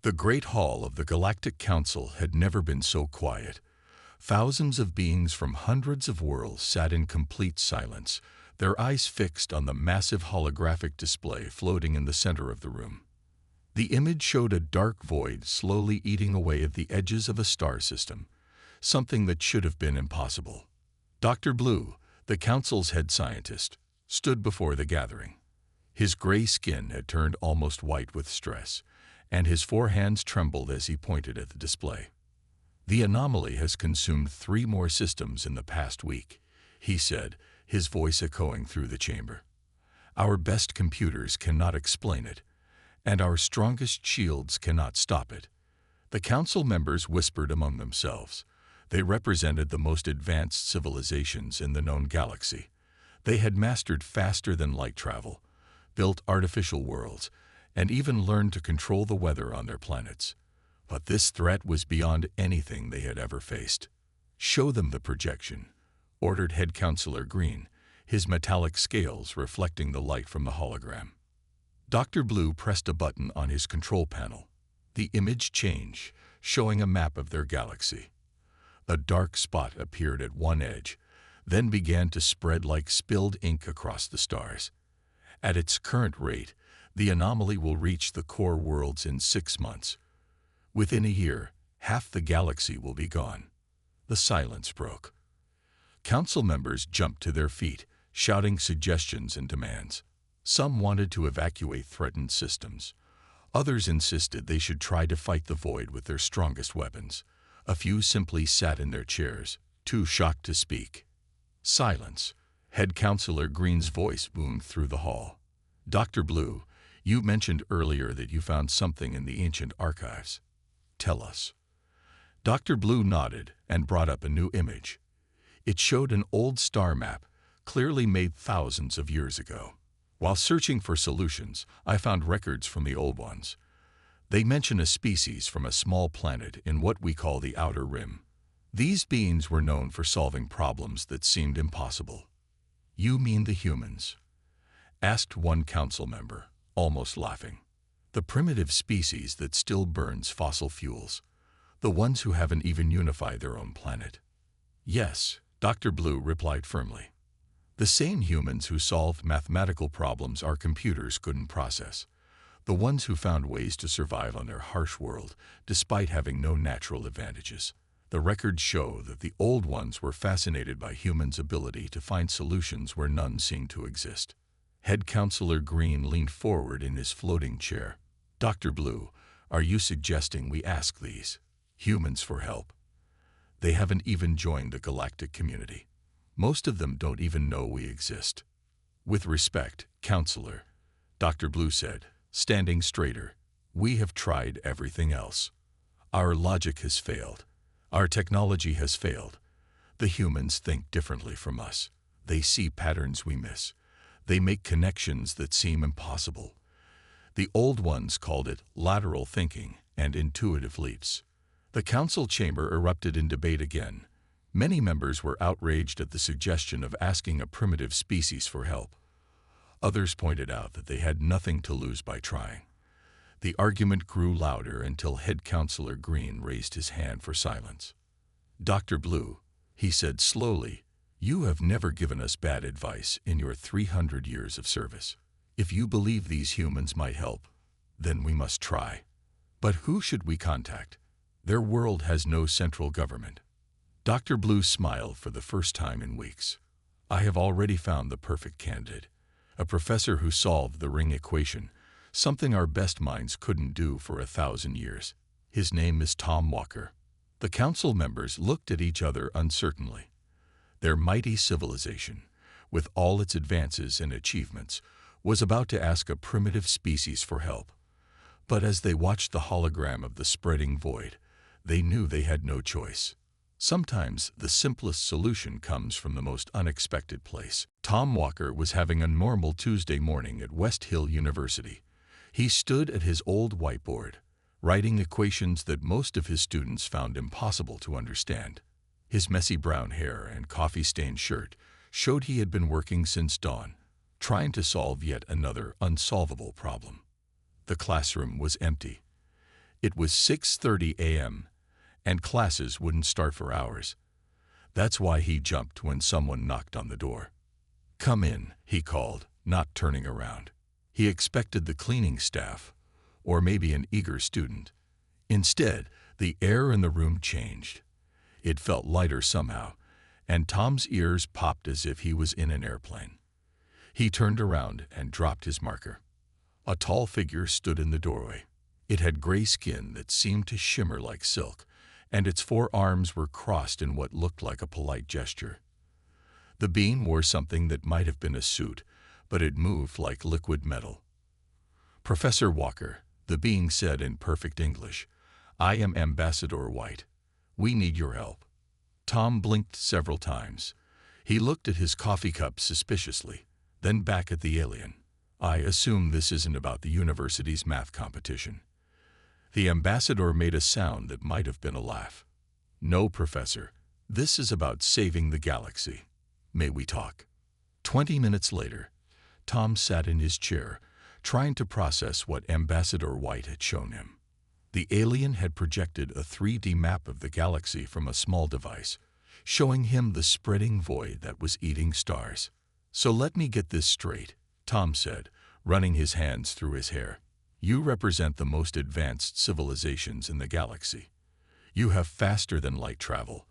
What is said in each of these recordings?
The Great Hall of the Galactic Council had never been so quiet. Thousands of beings from hundreds of worlds sat in complete silence, their eyes fixed on the massive holographic display floating in the center of the room. The image showed a dark void slowly eating away at the edges of a star system, something that should have been impossible. Dr. Blue, the Council's head scientist, stood before the gathering. His gray skin had turned almost white with stress, and his four hands trembled as he pointed at the display. "The anomaly has consumed 3 more systems in the past week," he said, his voice echoing through the chamber. "Our best computers cannot explain it, and our strongest shields cannot stop it." The council members whispered among themselves. They represented the most advanced civilizations in the known galaxy. They had mastered faster-than-light travel, built artificial worlds, and even learned to control the weather on their planets. But this threat was beyond anything they had ever faced. "Show them the projection," ordered Head Counselor Green, his metallic scales reflecting the light from the hologram. Dr. Blue pressed a button on his control panel. The image changed, showing a map of their galaxy. A dark spot appeared at one edge, then began to spread like spilled ink across the stars. At its current rate, the anomaly will reach the core worlds in 6 months. Within a year, half the galaxy will be gone. The silence broke. Council members jumped to their feet, shouting suggestions and demands. Some wanted to evacuate threatened systems. Others insisted they should try to fight the void with their strongest weapons. A few simply sat in their chairs, too shocked to speak. Silence. Head Counselor Green's voice boomed through the hall. "Dr. Blue, you mentioned earlier that you found something in the ancient archives. Tell us." Dr. Blue nodded and brought up a new image. It showed an old star map, clearly made thousands of years ago. "While searching for solutions, I found records from the old ones. They mention a species from a small planet in what we call the Outer Rim. These beings were known for solving problems that seemed impossible." "You mean the humans?" asked one council member, almost laughing. "The primitive species that still burns fossil fuels, the ones who haven't even unified their own planet." "Yes," Dr. Blue replied firmly. "The same humans who solved mathematical problems our computers couldn't process. The ones who found ways to survive on their harsh world, despite having no natural advantages. The records show that the old ones were fascinated by humans' ability to find solutions where none seemed to exist." Head Counselor Green leaned forward in his floating chair. "Dr. Blue, are you suggesting we ask these humans for help? They haven't even joined the galactic community. Most of them don't even know we exist." "With respect, Counselor," Dr. Blue said, standing straighter, "we have tried everything else. Our logic has failed. Our technology has failed. The humans think differently from us. They see patterns we miss. They make connections that seem impossible. The old ones called it lateral thinking and intuitive leaps." The council chamber erupted in debate again. Many members were outraged at the suggestion of asking a primitive species for help. Others pointed out that they had nothing to lose by trying. The argument grew louder until Head Counselor Green raised his hand for silence. "Dr. Blue," he said slowly, "you have never given us bad advice in your 300 years of service. If you believe these humans might help, then we must try. But who should we contact? Their world has no central government." Dr. Blue smiled for the first time in weeks. "I have already found the perfect candidate, a professor who solved the ring equation, something our best minds couldn't do for 1,000 years. His name is Tom Walker." The council members looked at each other uncertainly. Their mighty civilization, with all its advances and achievements, was about to ask a primitive species for help. But as they watched the hologram of the spreading void, they knew they had no choice. Sometimes the simplest solution comes from the most unexpected place. Tom Walker was having a normal Tuesday morning at West Hill University. He stood at his old whiteboard, writing equations that most of his students found impossible to understand. His messy brown hair and coffee-stained shirt showed he had been working since dawn, trying to solve yet another unsolvable problem. The classroom was empty. It was 6:30 a.m., and classes wouldn't start for hours. That's why he jumped when someone knocked on the door. "Come in," he called, not turning around. He expected the cleaning staff, or maybe an eager student. Instead, the air in the room changed. It felt lighter somehow, and Tom's ears popped as if he was in an airplane. He turned around and dropped his marker. A tall figure stood in the doorway. It had gray skin that seemed to shimmer like silk, and its 4 arms were crossed in what looked like a polite gesture. The being wore something that might have been a suit, but it moved like liquid metal. "Professor Walker," the being said in perfect English, "I am Ambassador White. We need your help." Tom blinked several times. He looked at his coffee cup suspiciously, then back at the alien. "I assume this isn't about the university's math competition." The ambassador made a sound that might have been a laugh. "No, Professor. This is about saving the galaxy. May we talk?" 20 minutes later, Tom sat in his chair, trying to process what Ambassador White had shown him. The alien had projected a 3D map of the galaxy from a small device, showing him the spreading void that was eating stars. "So let me get this straight," Tom said, running his hands through his hair. "You represent the most advanced civilizations in the galaxy. You have faster-than-light travel,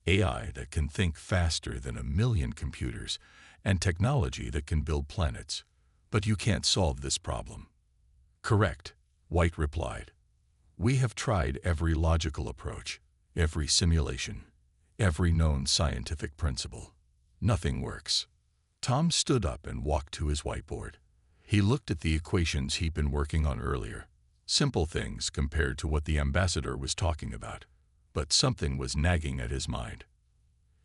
AI that can think faster than 1,000,000 computers, and technology that can build planets. But you can't solve this problem." "Correct," White replied. "We have tried every logical approach, every simulation, every known scientific principle. Nothing works." Tom stood up and walked to his whiteboard. He looked at the equations he'd been working on earlier. Simple things compared to what the ambassador was talking about. But something was nagging at his mind.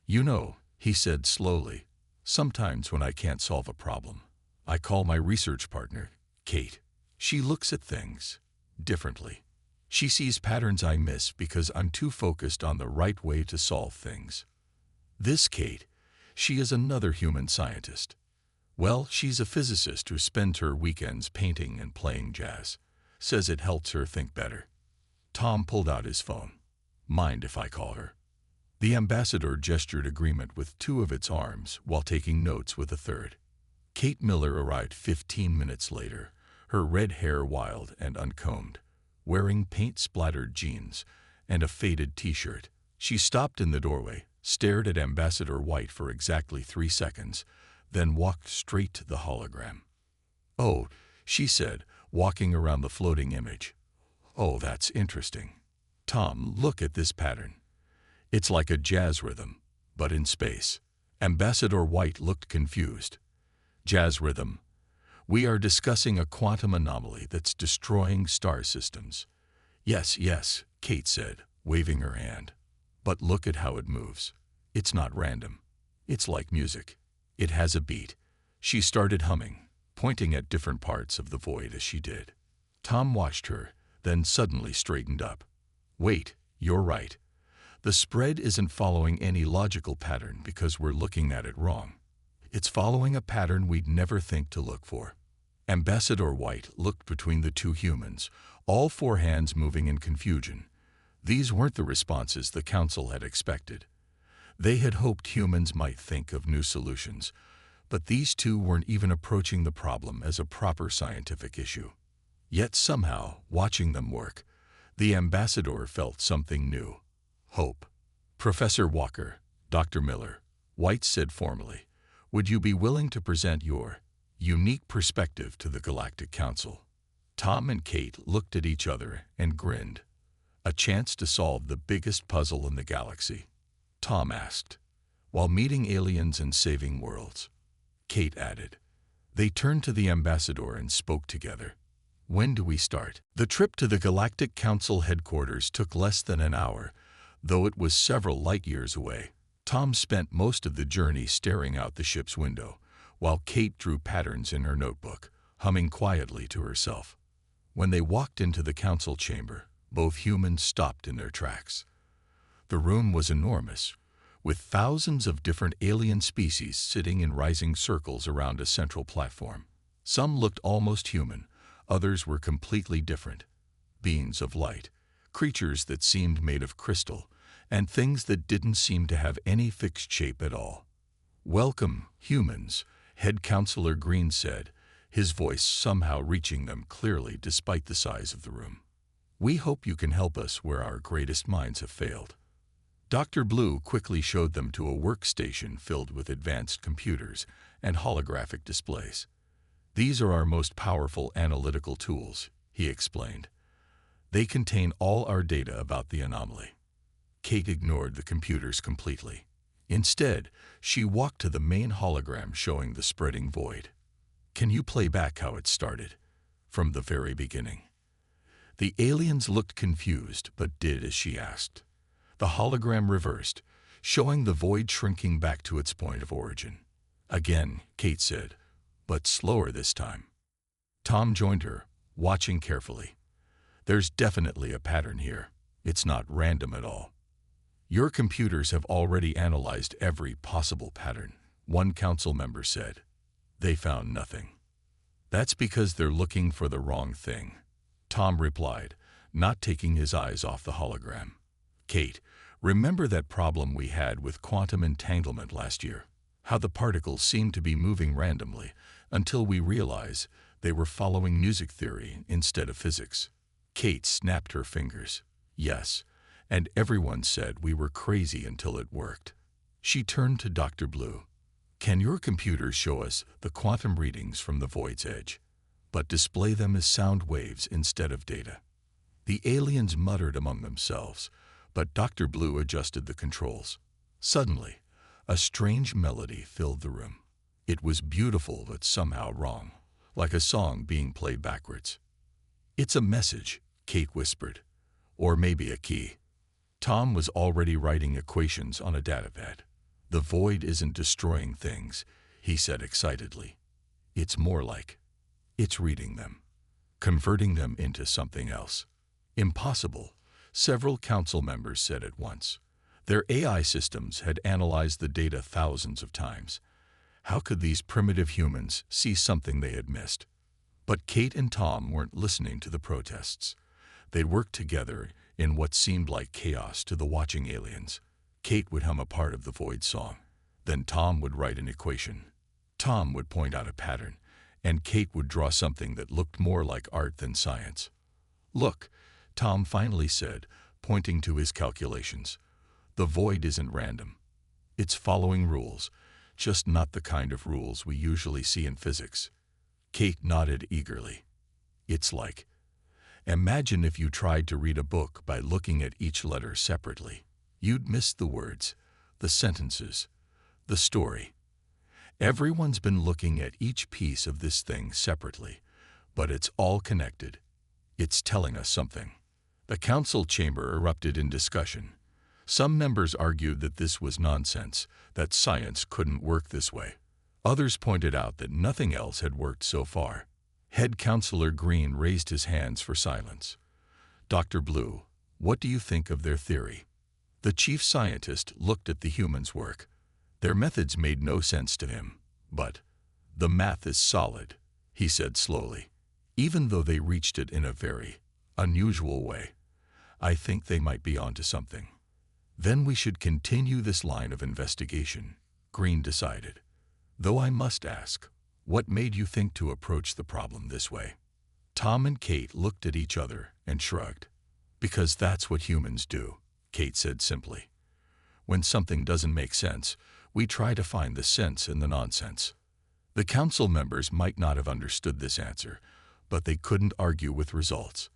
"You know," he said slowly, "sometimes when I can't solve a problem, I call my research partner, Kate. She looks at things differently. She sees patterns I miss because I'm too focused on the right way to solve things. This Kate, she is another human scientist. Well, she's a physicist who spends her weekends painting and playing jazz. Says it helps her think better." Tom pulled out his phone. "Mind if I call her?" The ambassador gestured agreement with 2 of its arms while taking notes with a third. Kate Miller arrived 15 minutes later, her red hair wild and uncombed, wearing paint-splattered jeans and a faded t-shirt. She stopped in the doorway, stared at Ambassador White for exactly 3 seconds, then walked straight to the hologram. "Oh," she said, walking around the floating image. "Oh, that's interesting. Tom, look at this pattern. It's like a jazz rhythm, but in space." Ambassador White looked confused. "Jazz rhythm? We are discussing a quantum anomaly that's destroying star systems." Yes, Kate said, waving her hand. "But look at how it moves. It's not random. It's like music. It has a beat." She started humming, pointing at different parts of the void as she did. Tom watched her, then suddenly straightened up. "Wait, you're right. The spread isn't following any logical pattern because we're looking at it wrong. It's following a pattern we'd never think to look for." Ambassador White looked between the 2 humans, all 4 hands moving in confusion. These weren't the responses the council had expected. They had hoped humans might think of new solutions, but these 2 weren't even approaching the problem as a proper scientific issue. Yet somehow, watching them work, the ambassador felt something new. Hope. "Professor Walker, Dr. Miller," White said formally, "would you be willing to present your unique perspective to the Galactic Council?" Tom and Kate looked at each other and grinned. A chance to solve the biggest puzzle in the galaxy. Tom asked, "While meeting aliens and saving worlds?" Kate added. They turned to the ambassador and spoke together. "When do we start?" The trip to the Galactic Council headquarters took less than an hour, though it was several light-years away. Tom spent most of the journey staring out the ship's window, while Kate drew patterns in her notebook, humming quietly to herself. When they walked into the council chamber, both humans stopped in their tracks. The room was enormous, with thousands of different alien species sitting in rising circles around a central platform. Some looked almost human, others were completely different. beings of light, creatures that seemed made of crystal, and things that didn't seem to have any fixed shape at all. "Welcome, humans," Head Counselor Green said, his voice somehow reaching them clearly despite the size of the room. "We hope you can help us where our greatest minds have failed." Dr. Blue quickly showed them to a workstation filled with advanced computers and holographic displays. "These are our most powerful analytical tools," he explained. "They contain all our data about the anomaly." Kate ignored the computers completely. Instead, she walked to the main hologram showing the spreading void. "Can you play back how it started? From the very beginning?" The aliens looked confused, but did as she asked. The hologram reversed, showing the void shrinking back to its point of origin. "Again," Kate said, "but slower this time." Tom joined her, watching carefully. "There's definitely a pattern here. It's not random at all." "Your computers have already analyzed every possible pattern," one council member said. "They found nothing." "That's because they're looking for the wrong thing," Tom replied, not taking his eyes off the hologram. "Kate, remember that problem we had with quantum entanglement last year? How the particles seemed to be moving randomly until we realized they were following music theory instead of physics?" Kate snapped her fingers. "Yes, and everyone said we were crazy until it worked." She turned to Dr. Blue. "Can your computers show us the quantum readings from the void's edge, but display them as sound waves instead of data?" The aliens muttered among themselves, but Dr. Blue adjusted the controls. Suddenly, a strange melody filled the room. It was beautiful but somehow wrong, like a song being played backwards. "It's a message," Kate whispered. "Or maybe a key." Tom was already writing equations on a datapad. "The void isn't destroying things," he said excitedly. "It's more like it's reading them, converting them into something else." "Impossible," several council members said at once. Their AI systems had analyzed the data thousands of times. How could these primitive humans see something they had missed? But Kate and Tom weren't listening to the protests. They worked together in what seemed like chaos to the watching aliens. Kate would hum a part of the void song. Then Tom would write an equation. Tom would point out a pattern, and Kate would draw something that looked more like art than science. "Look," Tom finally said, pointing to his calculations. "The void isn't random. It's following rules, just not the kind of rules we usually see in physics." Kate nodded eagerly. "It's like, imagine if you tried to read a book by looking at each letter separately. You'd miss the words, the sentences, the story. Everyone's been looking at each piece of this thing separately, but it's all connected. It's telling us something." The council chamber erupted in discussion. Some members argued that this was nonsense, that science couldn't work this way. Others pointed out that nothing else had worked so far. Head Counselor Green raised his hands for silence. "Dr. Blue, what do you think of their theory?" The chief scientist looked at the humans' work. Their methods made no sense to him, but "the math is solid," he said slowly. "Even though they reached it in a very unusual way, I think they might be onto something." "Then we should continue this line of investigation," Green decided. "Though I must ask, what made you think to approach the problem this way?" Tom and Kate looked at each other and shrugged. "Because that's what humans do," Kate said simply. "When something doesn't make sense, we try to find the sense in the nonsense." The council members might not have understood this answer, but they couldn't argue with results.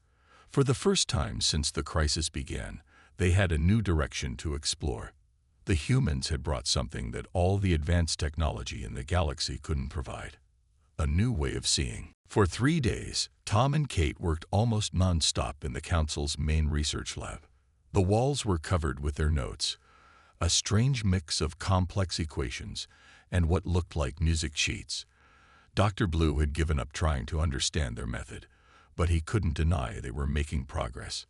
For the first time since the crisis began, they had a new direction to explore. The humans had brought something that all the advanced technology in the galaxy couldn't provide. A new way of seeing. For 3 days, Tom and Kate worked almost non-stop in the council's main research lab. The walls were covered with their notes, a strange mix of complex equations and what looked like music sheets. Dr. Blue had given up trying to understand their method, but he couldn't deny they were making progress.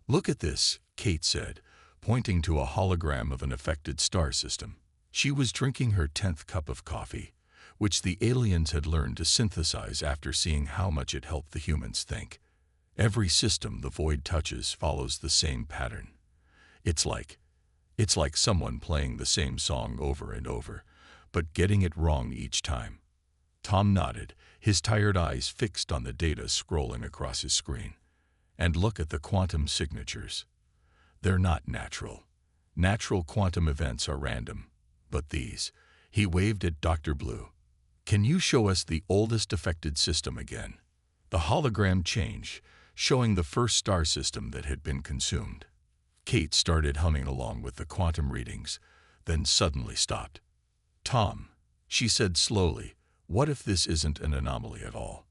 "Look at this," Kate said, pointing to a hologram of an affected star system. She was drinking her 10th cup of coffee, which the aliens had learned to synthesize after seeing how much it helped the humans think. Every system the void touches follows the same pattern. It's like someone playing the same song over and over, but getting it wrong each time. Tom nodded, his tired eyes fixed on the data scrolling across his screen. And look at the quantum signatures. They're not natural. Natural quantum events are random. But these, he waved at Dr. Blue. Can you show us the oldest affected system again? The hologram changed, showing the first star system that had been consumed. Kate started humming along with the quantum readings, then suddenly stopped. Tom, she said slowly, what if this isn't an anomaly at all?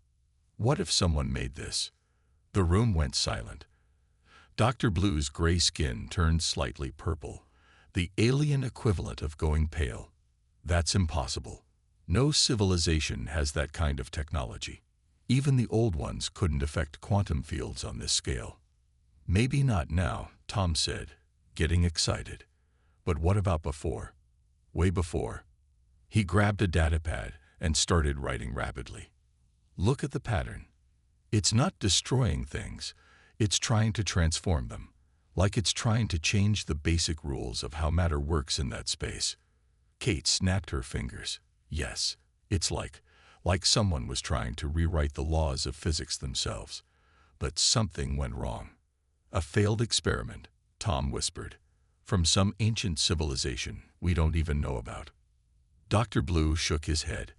What if someone made this? The room went silent. Dr. Blue's gray skin turned slightly purple, the alien equivalent of going pale. That's impossible. No civilization has that kind of technology. Even the old ones couldn't affect quantum fields on this scale. Maybe not now, Tom said, getting excited. But what about before? Way before. He grabbed a datapad and started writing rapidly. Look at the pattern. It's not destroying things, it's trying to transform them, like it's trying to change the basic rules of how matter works in that space. Kate snapped her fingers. Yes, it's like someone was trying to rewrite the laws of physics themselves. But something went wrong. A failed experiment, Tom whispered, from some ancient civilization we don't even know about. Dr. Blue shook his head.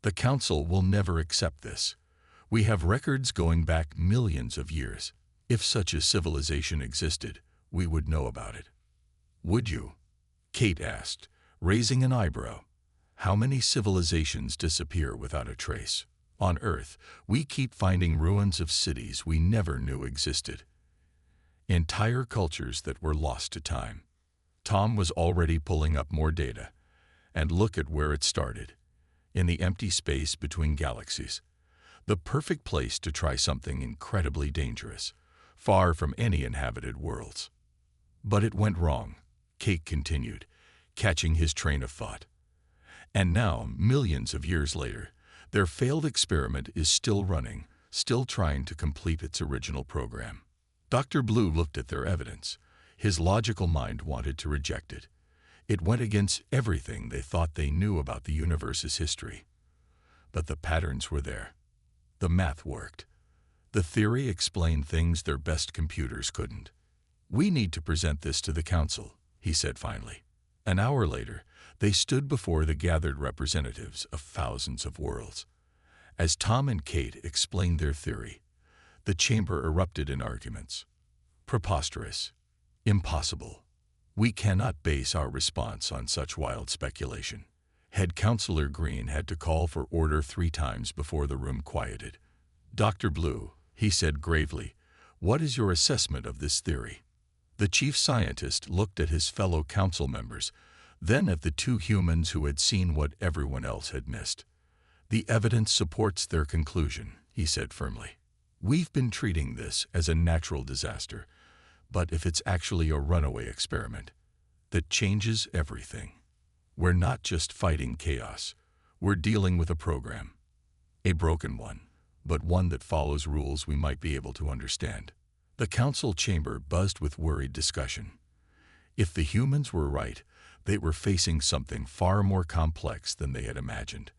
The Council will never accept this. We have records going back millions of years. If such a civilization existed, we would know about it. Would you? Kate asked, raising an eyebrow. How many civilizations disappear without a trace? On Earth, we keep finding ruins of cities we never knew existed. Entire cultures that were lost to time. Tom was already pulling up more data. And look at where it started. In the empty space between galaxies. The perfect place to try something incredibly dangerous, far from any inhabited worlds. But it went wrong, Kate continued, catching his train of thought. And now, millions of years later, their failed experiment is still running, still trying to complete its original program. Dr. Blue looked at their evidence. His logical mind wanted to reject it. It went against everything they thought they knew about the universe's history. But the patterns were there. The math worked. The theory explained things their best computers couldn't. We need to present this to the Council, he said finally. An hour later, they stood before the gathered representatives of thousands of worlds. As Tom and Kate explained their theory, the chamber erupted in arguments. Preposterous. Impossible. We cannot base our response on such wild speculation. Head Counselor Green had to call for order 3 times before the room quieted. Dr. Blue, he said gravely, what is your assessment of this theory? The chief scientist looked at his fellow council members, then at the 2 humans who had seen what everyone else had missed. The evidence supports their conclusion, he said firmly. We've been treating this as a natural disaster, but if it's actually a runaway experiment, that changes everything. We're not just fighting chaos, we're dealing with a program. A broken one, but one that follows rules we might be able to understand. The council chamber buzzed with worried discussion. If the humans were right, they were facing something far more complex than they had imagined.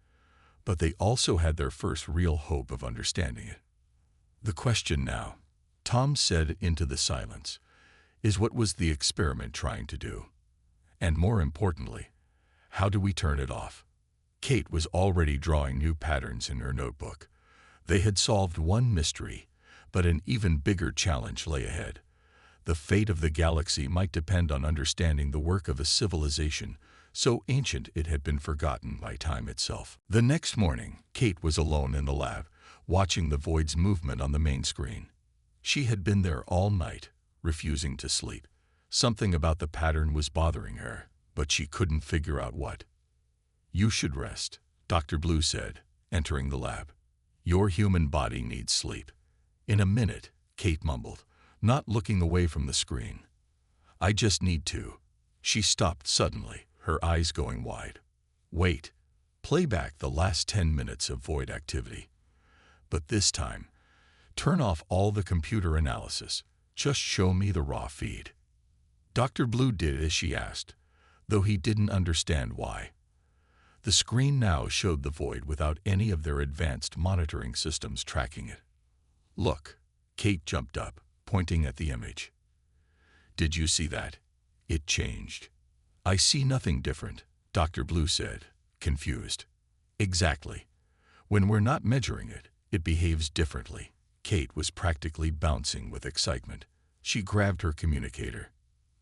But they also had their first real hope of understanding it. The question now, Tom said into the silence, is what was the experiment trying to do? And more importantly, how do we turn it off? Kate was already drawing new patterns in her notebook. They had solved one mystery, but an even bigger challenge lay ahead. The fate of the galaxy might depend on understanding the work of a civilization so ancient it had been forgotten by time itself. The next morning, Kate was alone in the lab, watching the void's movement on the main screen. She had been there all night, refusing to sleep. Something about the pattern was bothering her, but she couldn't figure out what. You should rest, Dr. Blue said, entering the lab. Your human body needs sleep. In a minute, Kate mumbled, not looking away from the screen. I just need to. She stopped suddenly, her eyes going wide. Wait. Play back the last 10 minutes of void activity. But this time, Turn off all the computer analysis. Just show me the raw feed. Dr. Blue did as she asked, though he didn't understand why. The screen now showed the void without any of their advanced monitoring systems tracking it. Look, Kate jumped up, pointing at the image. Did you see that? It changed. I see nothing different, Dr. Blue said, confused. Exactly. When we're not measuring it, it behaves differently. Kate was practically bouncing with excitement. She grabbed her communicator.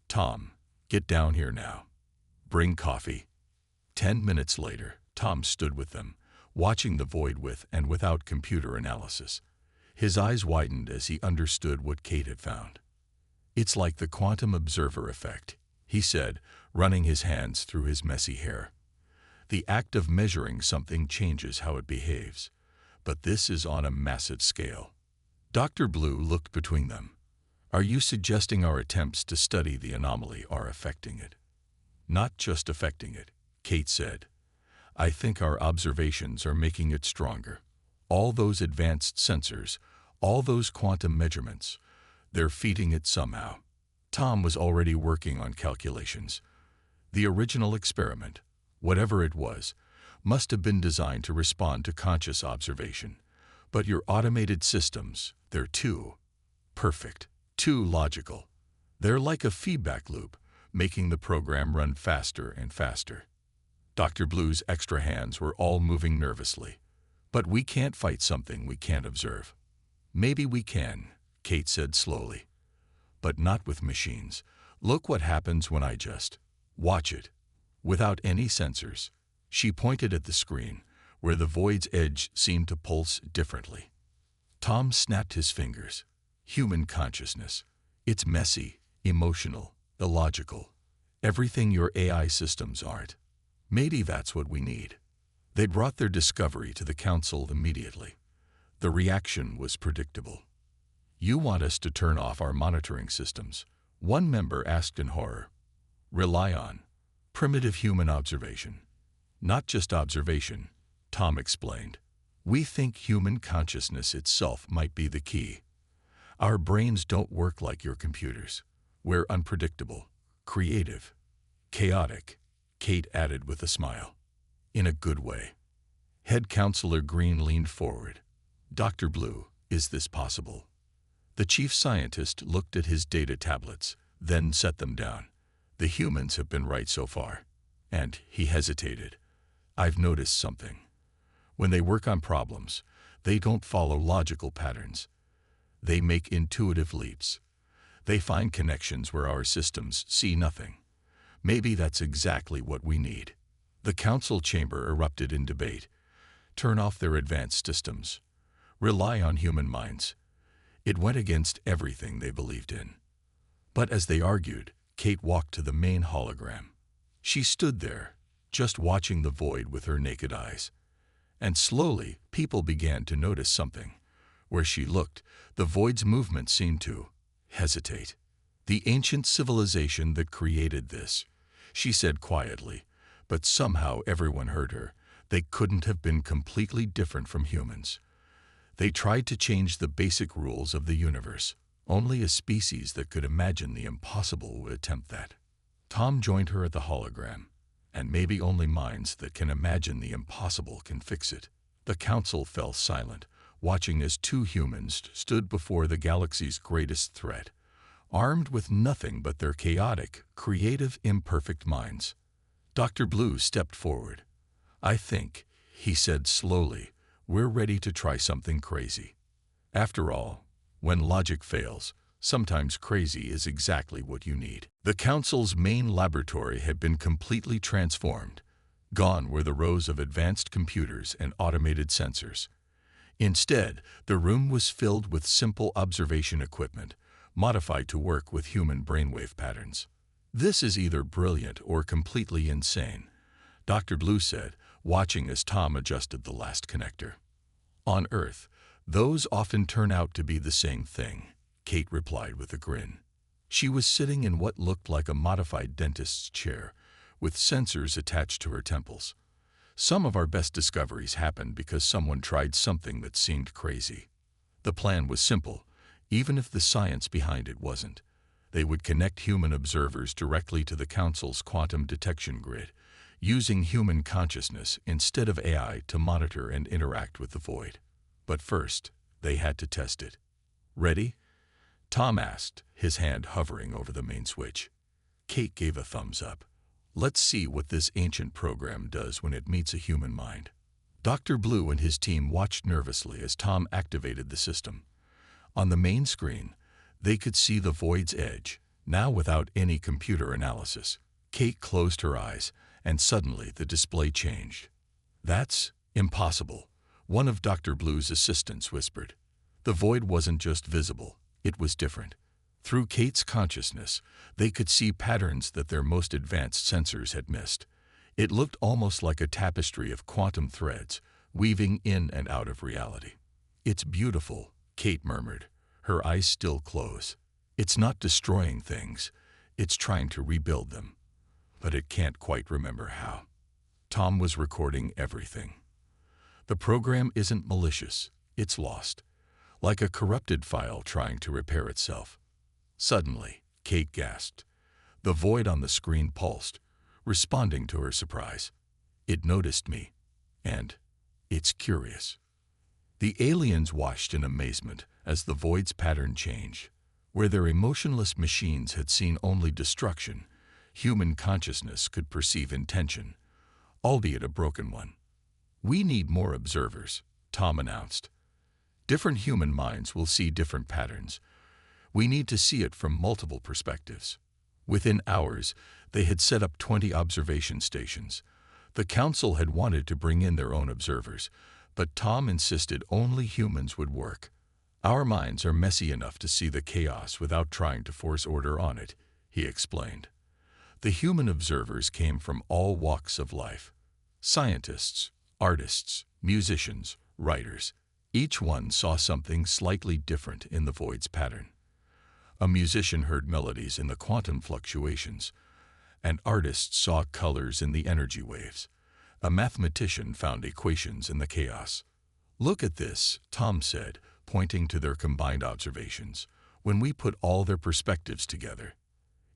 Tom, get down here now. Bring coffee. 10 minutes later, Tom stood with them, watching the void with and without computer analysis. His eyes widened as he understood what Kate had found. It's like the quantum observer effect, he said, running his hands through his messy hair. The act of measuring something changes how it behaves, but this is on a massive scale. Dr. Blue looked between them. Are you suggesting our attempts to study the anomaly are affecting it? Not just affecting it, Kate said. I think our observations are making it stronger. All those advanced sensors, all those quantum measurements, they're feeding it somehow. Tom was already working on calculations. The original experiment, whatever it was, must have been designed to respond to conscious observation. But your automated systems, they're too perfect, too logical. They're like a feedback loop, making the program run faster and faster. Dr. Blue's extra hands were all moving nervously. But we can't fight something we can't observe. Maybe we can, Kate said slowly. But not with machines. Look what happens when I just watch it. Without any sensors. She pointed at the screen, where the void's edge seemed to pulse differently. Tom snapped his fingers. Human consciousness. It's messy, emotional, illogical. Everything your AI systems aren't. Maybe that's what we need. They brought their discovery to the council immediately. The reaction was predictable. You want us to turn off our monitoring systems? One member asked in horror. Rely on primitive human observation. Not just observation, Tom explained. We think human consciousness itself might be the key. Our brains don't work like your computers. We're unpredictable, creative, chaotic, Kate added with a smile. In a good way. Head Counselor Green leaned forward. Dr. Blue, is this possible? The chief scientist looked at his data tablets, then set them down. The humans have been right so far. And he hesitated. I've noticed something. When they work on problems, they don't follow logical patterns. They make intuitive leaps. They find connections where our systems see nothing. Maybe that's exactly what we need. The council chamber erupted in debate. Turn off their advanced systems. Rely on human minds. It went against everything they believed in. But as they argued, Kate walked to the main hologram. She stood there, just watching the void with her naked eyes. And slowly, people began to notice something. Where she looked, the void's movement seemed to hesitate. The ancient civilization that created this, she said quietly, but somehow everyone heard her. They couldn't have been completely different from humans. They tried to change the basic rules of the universe. Only a species that could imagine the impossible would attempt that. Tom joined her at the hologram, and maybe only minds that can imagine the impossible can fix it. The council fell silent, watching as two humans stood before the galaxy's greatest threat, armed with nothing but their chaotic, creative, imperfect minds. Dr. Blue stepped forward. I think, he said slowly, we're ready to try something crazy. After all, when logic fails, sometimes crazy is exactly what you need. The council's main laboratory had been completely transformed. Gone were the rows of advanced computers and automated sensors. Instead, the room was filled with simple observation equipment, modified to work with human brainwave patterns. This is either brilliant or completely insane, Dr. Blue said, watching as Tom adjusted the last connector. On Earth, those often turn out to be the same thing, Kate replied with a grin. She was sitting in what looked like a modified dentist's chair, with sensors attached to her temples. Some of our best discoveries happened because someone tried something that seemed crazy. The plan was simple, even if the science behind it wasn't. They would connect human observers directly to the Council's quantum detection grid, using human consciousness instead of AI to monitor and interact with the void. But first, they had to test it. "Ready?" Tom asked, his hand hovering over the main switch. Kate gave a thumbs up. "Let's see what this ancient program does when it meets a human mind." Dr. Blue and his team watched nervously as Tom activated the system. On the main screen, they could see the void's edge, now without any computer analysis. Kate closed her eyes, and suddenly the display changed. "That's impossible," one of Dr. Blue's assistants whispered. The void wasn't just visible, it was different. Through Kate's consciousness, they could see patterns that their most advanced sensors had missed. It looked almost like a tapestry of quantum threads, weaving in and out of reality. "It's beautiful," Kate murmured, her eyes still closed. "It's not destroying things, it's trying to rebuild them. But it can't quite remember how." Tom was recording everything. The program isn't malicious, it's lost, like a corrupted file trying to repair itself. Suddenly, Kate gasped. The void on the screen pulsed, responding to her surprise. "It noticed me, and it's curious." The aliens watched in amazement as the void's pattern changed. Where their emotionless machines had seen only destruction, human consciousness could perceive intention, albeit a broken one. "We need more observers," Tom announced. "Different human minds will see different patterns. We need to see it from multiple perspectives." Within hours, they had set up 20 observation stations. The Council had wanted to bring in their own observers, but Tom insisted only humans would work. "Our minds are messy enough to see the chaos without trying to force order on it," he explained. The human observers came from all walks of life. Scientists, artists, musicians, writers. Each one saw something slightly different in the void's pattern. A musician heard melodies in the quantum fluctuations. An artist saw colors in the energy waves. A mathematician found equations in the chaos. "Look at this," Tom said, pointing to their combined observations. "When we put all their perspectives together."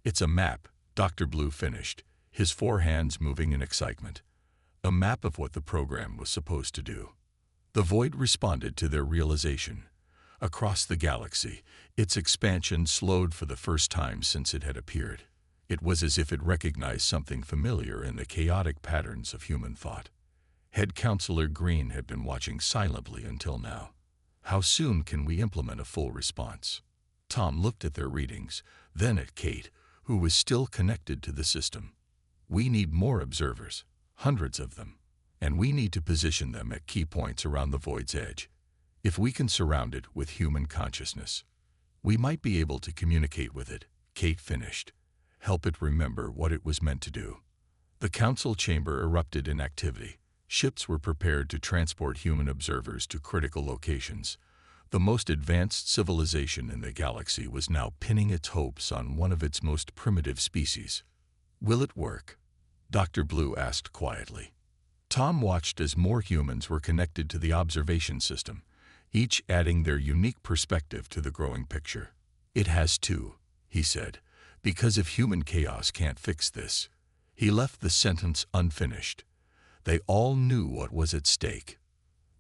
"It's a map," Dr. Blue finished, his four hands moving in excitement. "A map of what the program was supposed to do." The void responded to their realization. Across the galaxy, its expansion slowed for the first time since it had appeared. It was as if it recognized something familiar in the chaotic patterns of human thought. Head Counselor Green had been watching silently until now. "How soon can we implement a full response?" Tom looked at their readings, then at Kate, who was still connected to the system. "We need more observers, hundreds of them, and we need to position them at key points around the void's edge. If we can surround it with human consciousness, we might be able to communicate with it," Kate finished. "Help it remember what it was meant to do." The council chamber erupted in activity. Ships were prepared to transport human observers to critical locations. The most advanced civilization in the galaxy was now pinning its hopes on one of its most primitive species. "Will it work?" Dr. Blue asked quietly. Tom watched as more humans were connected to the observation system, each adding their unique perspective to the growing picture. "It has to," he said, "because if human chaos can't fix this." He left the sentence unfinished. They all knew what was at stake.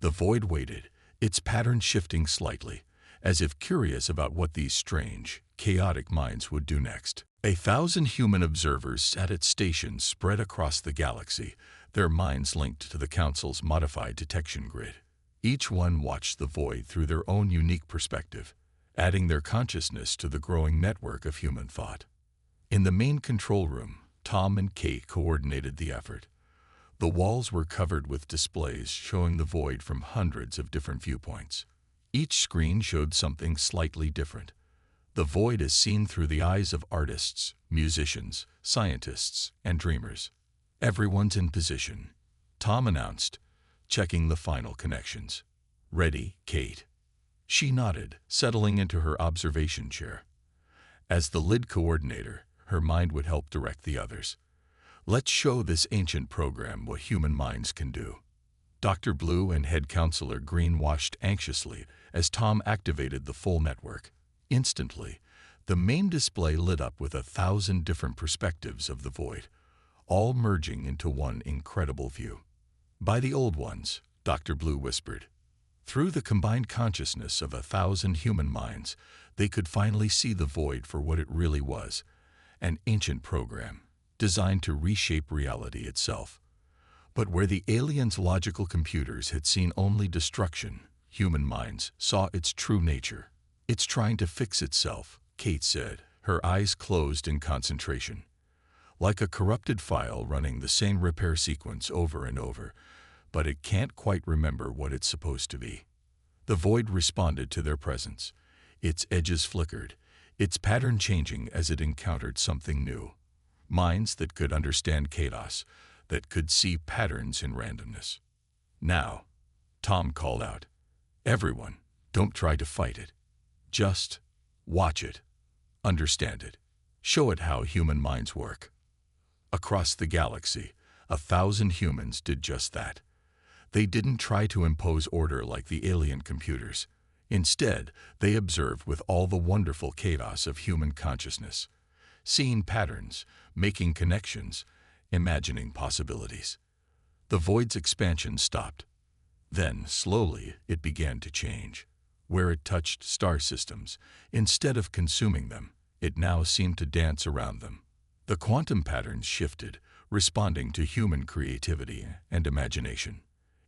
The void waited, its pattern shifting slightly, as if curious about what these strange, chaotic minds would do next. 1,000 human observers sat at stations spread across the galaxy, their minds linked to the Council's modified detection grid. Each one watched the void through their own unique perspective, adding their consciousness to the growing network of human thought. In the main control room, Tom and Kate coordinated the effort. The walls were covered with displays showing the void from hundreds of different viewpoints. Each screen showed something slightly different. The void is seen through the eyes of artists, musicians, scientists, and dreamers. "Everyone's in position," Tom announced, checking the final connections. "Ready, Kate?" She nodded, settling into her observation chair. As the lead coordinator, her mind would help direct the others. "Let's show this ancient program what human minds can do." Dr. Blue and Head Counselor Green watched anxiously as Tom activated the full network. Instantly, the main display lit up with 1,000 different perspectives of the void, all merging into one incredible view. "By the old ones," Dr. Blue whispered. Through the combined consciousness of 1,000 human minds, they could finally see the void for what it really was, an ancient program designed to reshape reality itself. But where the aliens' logical computers had seen only destruction, human minds saw its true nature. "It's trying to fix itself," Kate said, her eyes closed in concentration. "Like a corrupted file running the same repair sequence over and over, but it can't quite remember what it's supposed to be." The void responded to their presence. Its edges flickered, its pattern changing as it encountered something new. Minds that could understand chaos, that could see patterns in randomness. "Now," Tom called out, "everyone, don't try to fight it. Just watch it, understand it, show it how human minds work." Across the galaxy, 1,000 humans did just that. They didn't try to impose order like the alien computers. Instead, they observed with all the wonderful chaos of human consciousness, seeing patterns, making connections, imagining possibilities. The void's expansion stopped. Then, slowly, it began to change. Where it touched star systems, instead of consuming them, it now seemed to dance around them. The quantum patterns shifted, responding to human creativity and imagination.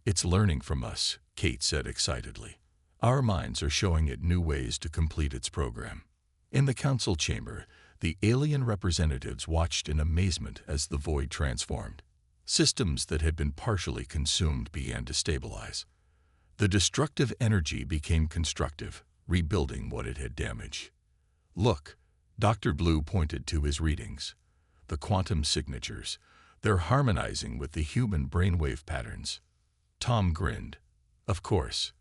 "It's learning from us," Kate said excitedly. "Our minds are showing it new ways to complete its program." In the council chamber, the alien representatives watched in amazement as the void transformed. Systems that had been partially consumed began to stabilize. The destructive energy became constructive, rebuilding what it had damaged. "Look," Dr. Blue pointed to his readings. "The quantum signatures. They're harmonizing with the human brainwave patterns." Tom grinned. "Of course.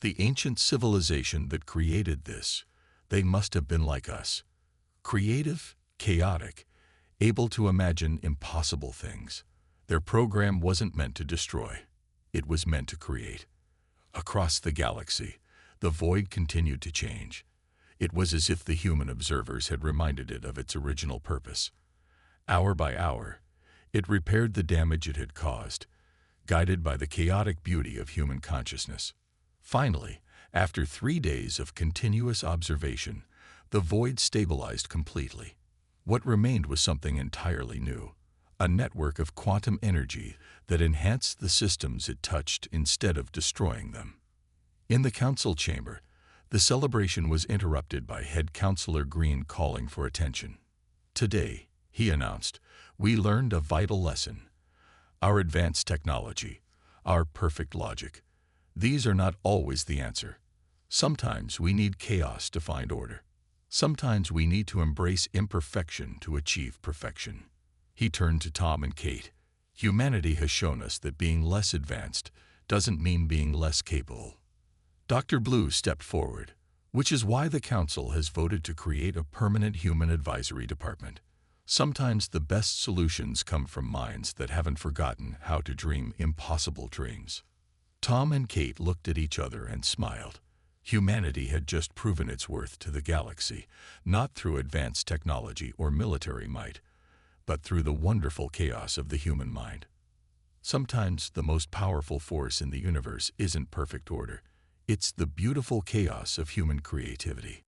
The ancient civilization that created this, they must have been like us. Creative, chaotic, able to imagine impossible things. Their program wasn't meant to destroy. It was meant to create." Across the galaxy, the void continued to change. It was as if the human observers had reminded it of its original purpose. Hour by hour, it repaired the damage it had caused, guided by the chaotic beauty of human consciousness. Finally, after 3 days of continuous observation, the void stabilized completely. What remained was something entirely new, a network of quantum energy that enhanced the systems it touched instead of destroying them. In the council chamber, the celebration was interrupted by Head Counselor Green calling for attention. "Today," he announced, "we learned a vital lesson. Our advanced technology, our perfect logic, these are not always the answer. Sometimes we need chaos to find order. Sometimes we need to embrace imperfection to achieve perfection." He turned to Tom and Kate. "Humanity has shown us that being less advanced doesn't mean being less capable." Dr. Blue stepped forward, "Which is why the Council has voted to create a permanent human advisory department. Sometimes the best solutions come from minds that haven't forgotten how to dream impossible dreams." Tom and Kate looked at each other and smiled. Humanity had just proven its worth to the galaxy, not through advanced technology or military might, but through the wonderful chaos of the human mind. Sometimes the most powerful force in the universe isn't perfect order. It's the beautiful chaos of human creativity.